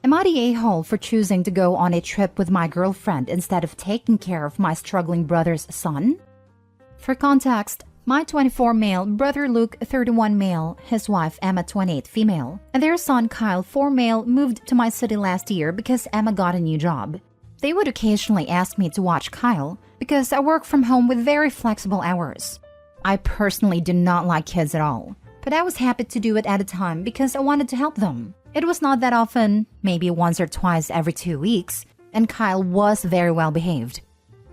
Am I the a-hole for choosing to go on a trip with my girlfriend instead of taking care of my struggling brother's son? For context, my 24 male, brother Luke 31 male, his wife Emma 28 female, and their son Kyle 4 male moved to my city last year because Emma got a new job. They would occasionally ask me to watch Kyle because I work from home with very flexible hours. I personally do not like kids at all, but I was happy to do it at a time because I wanted to help them. It was not that often, maybe once or twice every 2 weeks, and Kyle was very well behaved.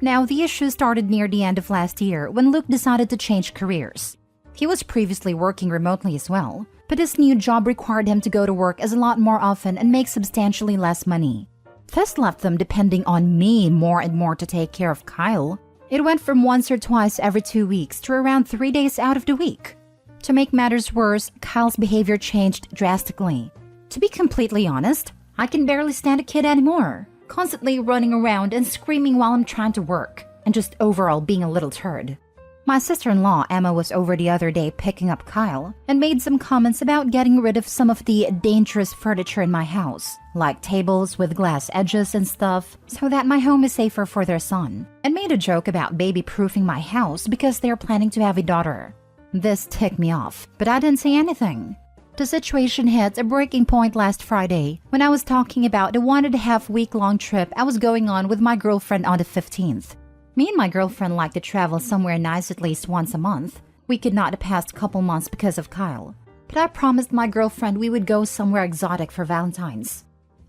Now, the issue started near the end of last year when Luke decided to change careers. He was previously working remotely as well, but his new job required him to go to work as a lot more often and make substantially less money. This left them depending on me more and more to take care of Kyle. It went from once or twice every 2 weeks to around 3 days out of the week. To make matters worse, Kyle's behavior changed drastically. To be completely honest, I can barely stand a kid anymore, constantly running around and screaming while I'm trying to work, and just overall being a little turd. My sister-in-law Emma was over the other day picking up Kyle and made some comments about getting rid of some of the dangerous furniture in my house, like tables with glass edges and stuff, so that my home is safer for their son, and made a joke about baby-proofing my house because they're planning to have a daughter. This ticked me off, but I didn't say anything. The situation hit a breaking point last Friday when I was talking about the 1.5 week-long trip I was going on with my girlfriend on the 15th. Me and my girlfriend like to travel somewhere nice at least once a month. We could not the past couple months because of Kyle, but I promised my girlfriend we would go somewhere exotic for Valentine's.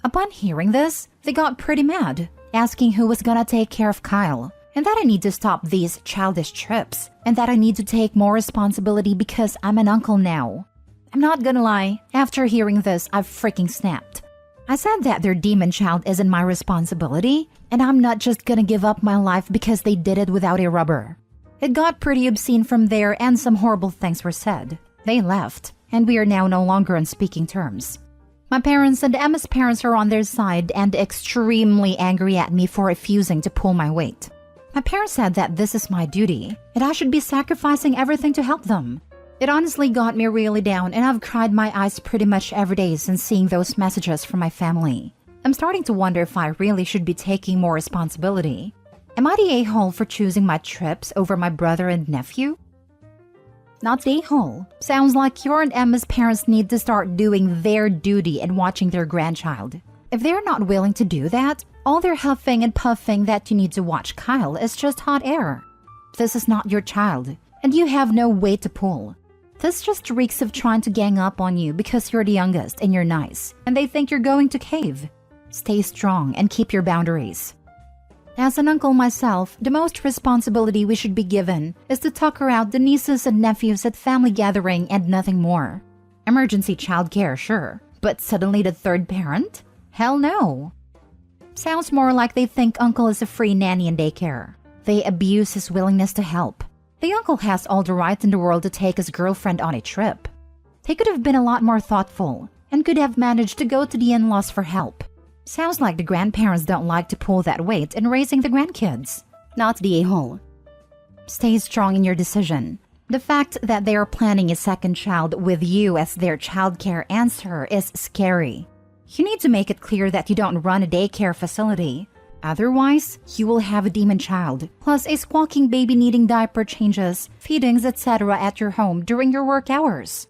Upon hearing this, they got pretty mad, asking who was gonna take care of Kyle, and that I need to stop these childish trips, and that I need to take more responsibility because I'm an uncle now. I'm not gonna lie, after hearing this, I've freaking snapped. I said that their demon child isn't my responsibility, and I'm not just gonna give up my life because they did it without a rubber. It got pretty obscene from there and some horrible things were said. They left, and we are now no longer on speaking terms. My parents and Emma's parents are on their side and extremely angry at me for refusing to pull my weight. My parents said that this is my duty, and I should be sacrificing everything to help them. It honestly got me really down, and I've cried my eyes pretty much every day since seeing those messages from my family. I'm starting to wonder if I really should be taking more responsibility. Am I the a-hole for choosing my trips over my brother and nephew? Not the a-hole. Sounds like your and Emma's parents need to start doing their duty and watching their grandchild. If they're not willing to do that, all their huffing and puffing that you need to watch Kyle is just hot air. This is not your child, and you have no weight to pull. This just reeks of trying to gang up on you because you're the youngest and you're nice, and they think you're going to cave. Stay strong and keep your boundaries. As an uncle myself, the most responsibility we should be given is to tucker out the nieces and nephews at family gathering and nothing more. Emergency childcare, sure, but suddenly the third parent? Hell no. Sounds more like they think uncle is a free nanny in daycare. They abuse his willingness to help. The uncle has all the right in the world to take his girlfriend on a trip. He could have been a lot more thoughtful and could have managed to go to the in-laws for help. Sounds like the grandparents don't like to pull that weight in raising the grandkids. Not the a-hole. Stay strong in your decision. The fact that they are planning a second child with you as their childcare answer is scary. You need to make it clear that you don't run a daycare facility. Otherwise, you will have a demon child, plus a squawking baby needing diaper changes, feedings, etc. at your home during your work hours.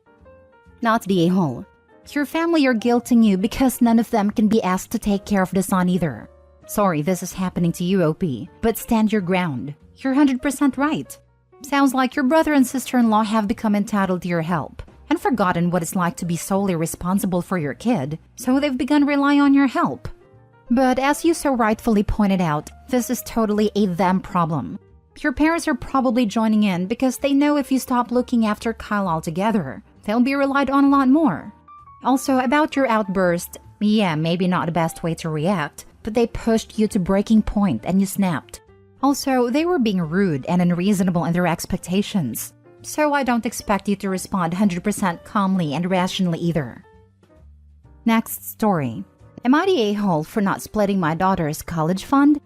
Not the a-hole. Your family are guilting you because none of them can be asked to take care of the son either. Sorry this is happening to you, OP, but stand your ground. You're 100% right. Sounds like your brother and sister-in-law have become entitled to your help and forgotten what it's like to be solely responsible for your kid, so they've begun relying on your help. But as you so rightfully pointed out, this is totally a them problem. Your parents are probably joining in because they know if you stop looking after Kyle altogether, they'll be relied on a lot more. Also, about your outburst, yeah, maybe not the best way to react, but they pushed you to breaking point and you snapped. Also, they were being rude and unreasonable in their expectations, so I don't expect you to respond 100% calmly and rationally either. Next story. Am I the a-hole for not splitting my daughter's college fund?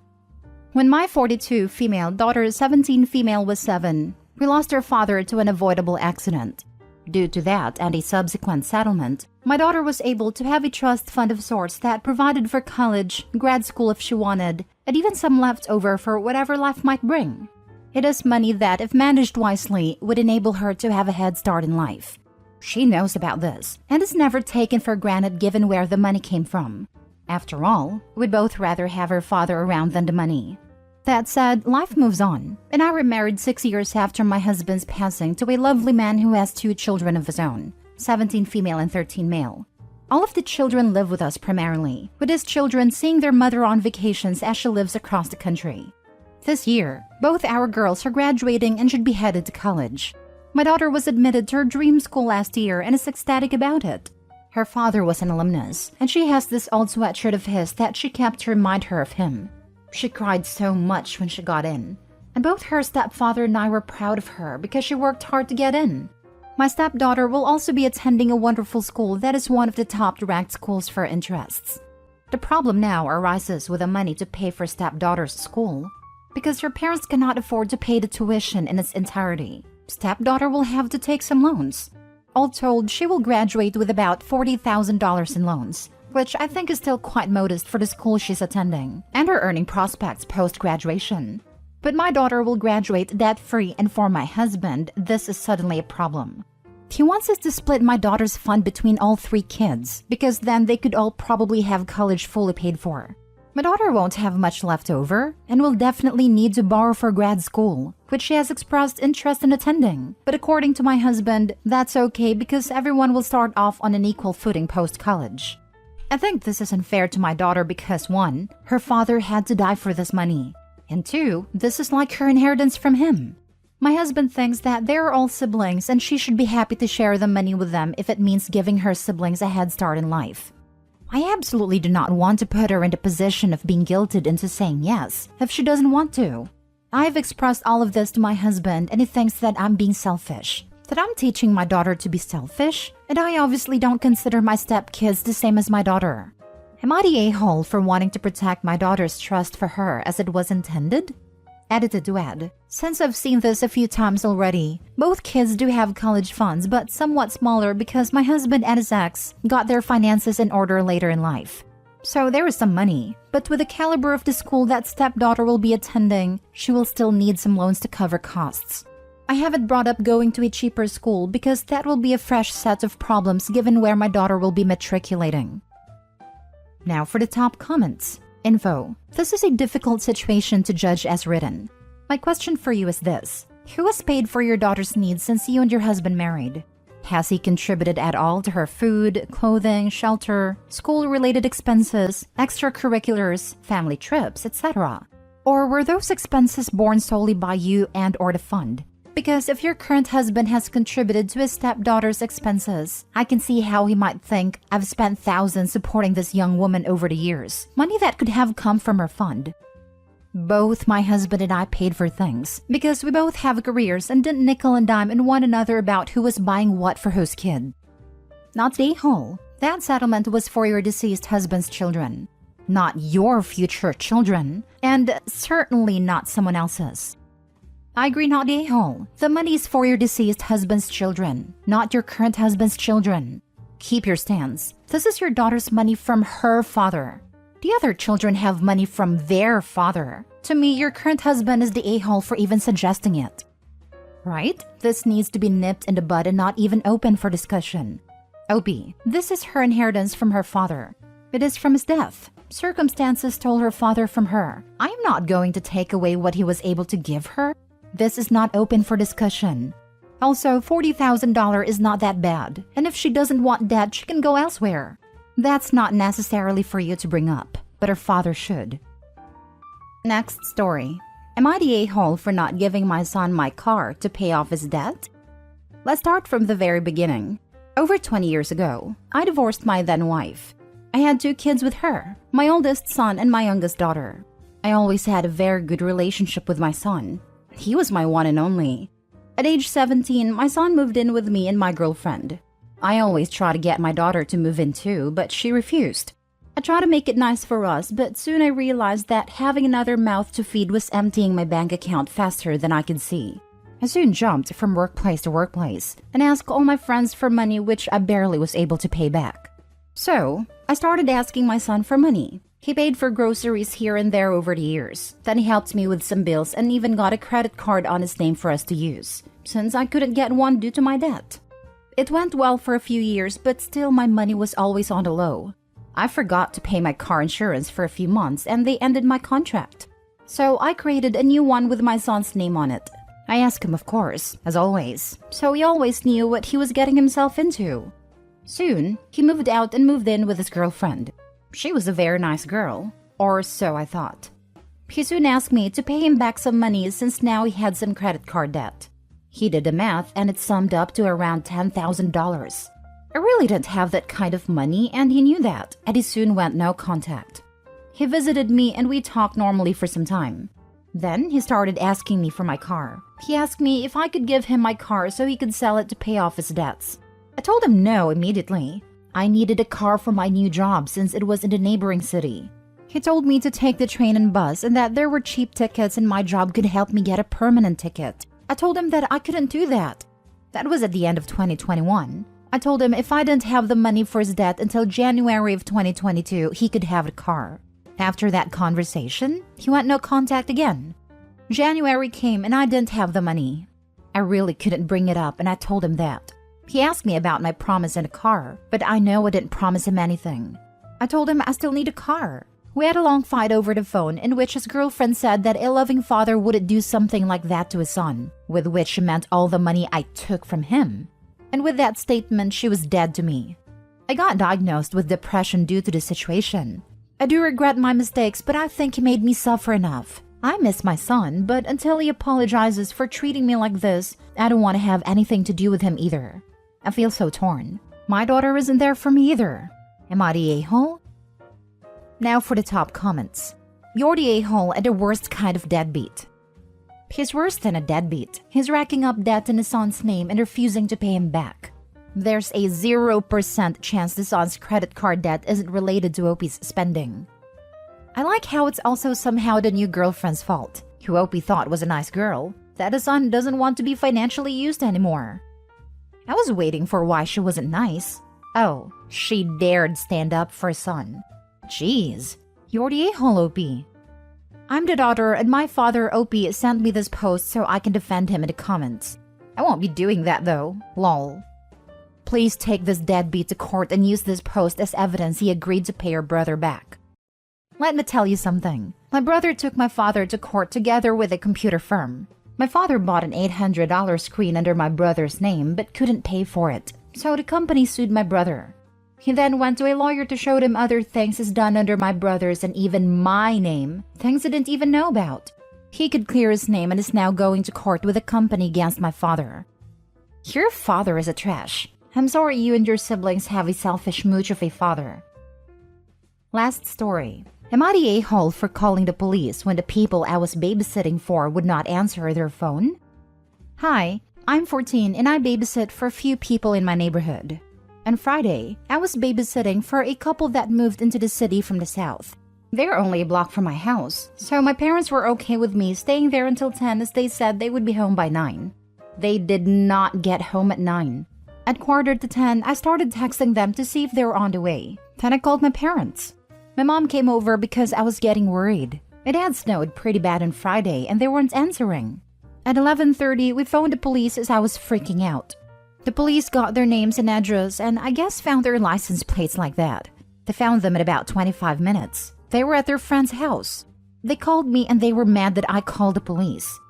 When my 42 female daughter 17 female was 7, we lost her father to an avoidable accident. Due to that and a subsequent settlement, my daughter was able to have a trust fund of sorts that provided for college, grad school if she wanted, and even some left over for whatever life might bring. It is money that, if managed wisely, would enable her to have a head start in life. She knows about this, and is never taken for granted given where the money came from. After all, we'd both rather have her father around than the money. That said, life moves on, and I remarried 6 years after my husband's passing to a lovely man who has 2 children of his own, 17 female and 13 male. All of the children live with us primarily, with his children seeing their mother on vacations as she lives across the country. This year, both our girls are graduating and should be headed to college. My daughter was admitted to her dream school last year and is ecstatic about it. Her father was an alumnus, and she has this old sweatshirt of his that she kept to remind her of him. She cried so much when she got in, and both her stepfather and I were proud of her because she worked hard to get in. My stepdaughter will also be attending a wonderful school that is one of the top-ranked schools for her interests. The problem now arises with the money to pay for stepdaughter's school. Because her parents cannot afford to pay the tuition in its entirety, stepdaughter will have to take some loans. All told, she will graduate with about $40,000 in loans, which I think is still quite modest for the school she's attending, and her earning prospects post-graduation. But my daughter will graduate debt-free, and for my husband, this is suddenly a problem. He wants us to split my daughter's fund between all 3 kids, because then they could all probably have college fully paid for. My daughter won't have much left over, and will definitely need to borrow for grad school, which she has expressed interest in attending. But according to my husband, that's okay because everyone will start off on an equal footing post-college. I think this is unfair to my daughter because 1, her father had to die for this money, and 2, this is like her inheritance from him. My husband thinks that they are all siblings and she should be happy to share the money with them if it means giving her siblings a head start in life. I absolutely do not want to put her in the position of being guilted into saying yes if she doesn't want to. I've expressed all of this to my husband and he thinks that I'm being selfish, that I'm teaching my daughter to be selfish, and I obviously don't consider my stepkids the same as my daughter. Am I the a-hole for wanting to protect my daughter's trust for her as it was intended? Edited to add, since I've seen this a few times already, both kids do have college funds but somewhat smaller because my husband and his ex got their finances in order later in life. So there is some money, but with the caliber of the school that stepdaughter will be attending, she will still need some loans to cover costs. I haven't brought up going to a cheaper school because that will be a fresh set of problems given where my daughter will be matriculating. Now for the top comments. Info. This is a difficult situation to judge as written. My question for you is this. Who has paid for your daughter's needs since you and your husband married? Has he contributed at all to her food, clothing, shelter, school-related expenses, extracurriculars, family trips, etc.? Or were those expenses borne solely by you and or the fund? Because if your current husband has contributed to his stepdaughter's expenses, I can see how he might think, I've spent thousands supporting this young woman over the years, money that could have come from her fund. Both my husband and I paid for things, because we both have careers and didn't nickel and dime in one another about who was buying what for whose kid. Not the whole. That settlement was for your deceased husband's children. Not your future children, and certainly not someone else's. I agree, not the a-hole. The money is for your deceased husband's children, not your current husband's children. Keep your stance. This is your daughter's money from her father. The other children have money from their father. To me, your current husband is the a-hole for even suggesting it. Right? This needs to be nipped in the bud and not even open for discussion. OP. This is her inheritance from her father. It is from his death. Circumstances stole her father from her. I am not going to take away what he was able to give her. This is not open for discussion. Also, $40,000 is not that bad, and if she doesn't want that, she can go elsewhere. That's not necessarily for you to bring up, but her father should. Next story. Am I the a-hole for not giving my son my car to pay off his debt? Let's start from the very beginning. Over 20 years ago, I divorced my then wife. I had 2 kids with her, my oldest son and my youngest daughter. I always had a very good relationship with my son. He was my one and only. At age 17, my son moved in with me and my girlfriend. I always try to get my daughter to move in too, but she refused. I tried to make it nice for us, but soon I realized that having another mouth to feed was emptying my bank account faster than I could see. I soon jumped from workplace to workplace and asked all my friends for money which I barely was able to pay back. So, I started asking my son for money. He paid for groceries here and there over the years. Then he helped me with some bills and even got a credit card on his name for us to use, since I couldn't get one due to my debt. It went well for a few years, but still my money was always on the low. I forgot to pay my car insurance for a few months and they ended my contract. So I created a new one with my son's name on it. I asked him, of course, as always, so he always knew what he was getting himself into. Soon, he moved out and moved in with his girlfriend. She was a very nice girl, or so I thought. He soon asked me to pay him back some money since now he had some credit card debt. He did the math and it summed up to around $10,000. I really didn't have that kind of money and he knew that, and he soon went no contact. He visited me and we talked normally for some time. Then he started asking me for my car. He asked me if I could give him my car so he could sell it to pay off his debts. I told him no immediately. I needed a car for my new job since it was in the neighboring city. He told me to take the train and bus and that there were cheap tickets and my job could help me get a permanent ticket. I told him that I couldn't do that. That was at the end of 2021. I told him if I didn't have the money for his debt until January of 2022, he could have a car. After that conversation, he went no contact again. January came and I didn't have the money. I really couldn't bring it up and I told him that. He asked me about my promise in a car, but I know I didn't promise him anything. I told him I still need a car. We had a long fight over the phone in which his girlfriend said that a loving father wouldn't do something like that to his son, with which she meant all the money I took from him. And with that statement, she was dead to me. I got diagnosed with depression due to the situation. I do regret my mistakes, but I think he made me suffer enough. I miss my son, but until he apologizes for treating me like this, I don't want to have anything to do with him either. I feel so torn. My daughter isn't there for me either. Am I the a-hole? Now for the top comments. You're the a-hole and the worst kind of deadbeat. He's worse than a deadbeat. He's racking up debt in his son's name and refusing to pay him back. There's a 0% chance the son's credit card debt isn't related to Opie's spending. I like how it's also somehow the new girlfriend's fault, who Opie thought was a nice girl, that his son doesn't want to be financially used anymore. I was waiting for why she wasn't nice. Oh, she dared stand up for her son. Jeez, you're the a-hole, Opie. I'm the daughter and my father, Opie, sent me this post so I can defend him in the comments. I won't be doing that though, lol. Please take this deadbeat to court and use this post as evidence he agreed to pay your brother back. Let me tell you something. My brother took my father to court together with a computer firm. My father bought an $800 screen under my brother's name but couldn't pay for it, so the company sued my brother. He then went to a lawyer to show him other things he's done under my brother's and even my name, things I didn't even know about. He could clear his name and is now going to court with the company against my father. Your father is a trash. I'm sorry you and your siblings have a selfish mooch of a father. Last story. Am I the a-hole for calling the police when the people I was babysitting for would not answer their phone? Hi, I'm 14 and I babysit for a few people in my neighborhood. On Friday, I was babysitting for a couple that moved into the city from the south. They're only a block from my house, so my parents were okay with me staying there until 10 as they said they would be home by 9. They did not get home at 9. At 9:45, I started texting them to see if they were on the way. Then I called my parents. My mom came over because I was getting worried. It had snowed pretty bad on Friday and they weren't answering. At 11:30, we phoned the police as I was freaking out. The police got their names and address and I guess found their license plates like that. They found them in about 25 minutes. They were at their friend's house. They called me and they were mad that I called the police.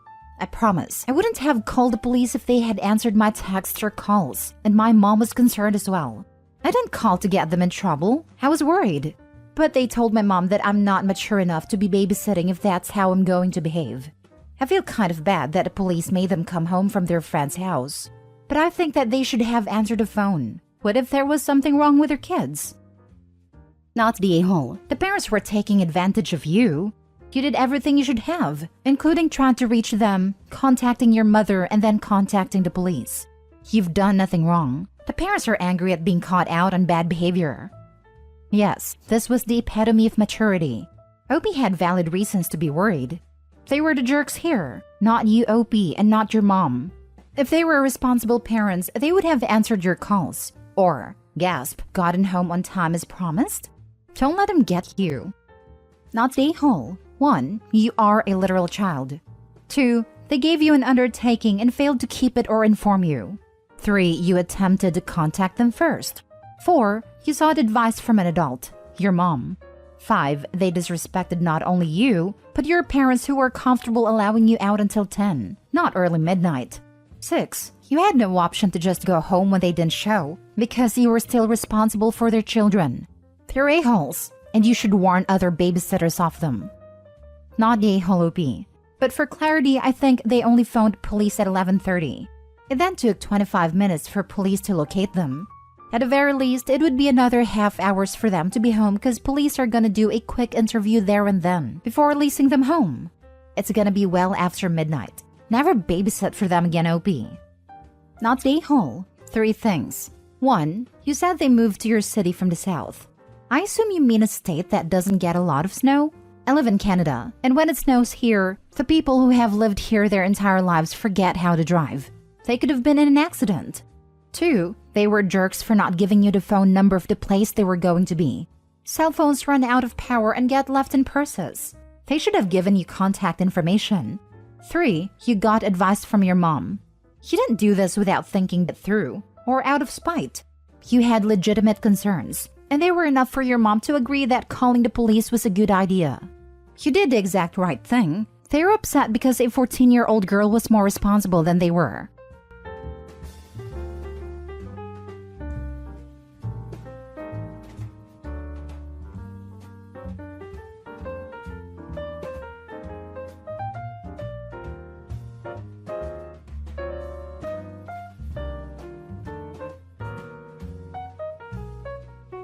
I promise, I wouldn't have called the police if they had answered my texts or calls, and my mom was concerned as well. I didn't call to get them in trouble. I was worried. But they told my mom that I'm not mature enough to be babysitting if that's how I'm going to behave. I feel kind of bad that the police made them come home from their friend's house. But I think that they should have answered the phone. What if there was something wrong with their kids? Not the a-hole. The parents were taking advantage of you. You did everything you should have, including trying to reach them, contacting your mother, and then contacting the police. You've done nothing wrong. The parents are angry at being caught out on bad behavior. Yes, this was the epitome of maturity. Opie had valid reasons to be worried. They were the jerks here, not you, OP, and not your mom. If they were responsible parents, they would have answered your calls. Or, gasp, gotten home on time as promised? Don't let them get you. Not the a-hole. 1. You are a literal child. 2. They gave you an undertaking and failed to keep it or inform you. 3. You attempted to contact them first. 4. You sought advice from an adult, your mom. 5. They disrespected not only you, but your parents who were comfortable allowing you out until 10, not early midnight. 6. You had no option to just go home when they didn't show, because you were still responsible for their children. They're a-holes, and you should warn other babysitters off them. Not the a-hole OP. But for clarity, I think they only phoned police at 11:30. It then took 25 minutes for police to locate them. At the very least, it would be another half hours for them to be home because police are gonna do a quick interview there and then, before releasing them home. It's gonna be well after midnight. Never babysit for them again, OP. Not the a-hole. 3 things. 1. You said they moved to your city from the south. I assume you mean a state that doesn't get a lot of snow? I live in Canada, and when it snows here, the people who have lived here their entire lives forget how to drive. They could have been in an accident. 2. They were jerks for not giving you the phone number of the place they were going to be. Cell phones run out of power and get left in purses. They should have given you contact information. 3. You got advice from your mom. You didn't do this without thinking it through, or out of spite. You had legitimate concerns, and they were enough for your mom to agree that calling the police was a good idea. You did the exact right thing. They were upset because a 14-year-old girl was more responsible than they were.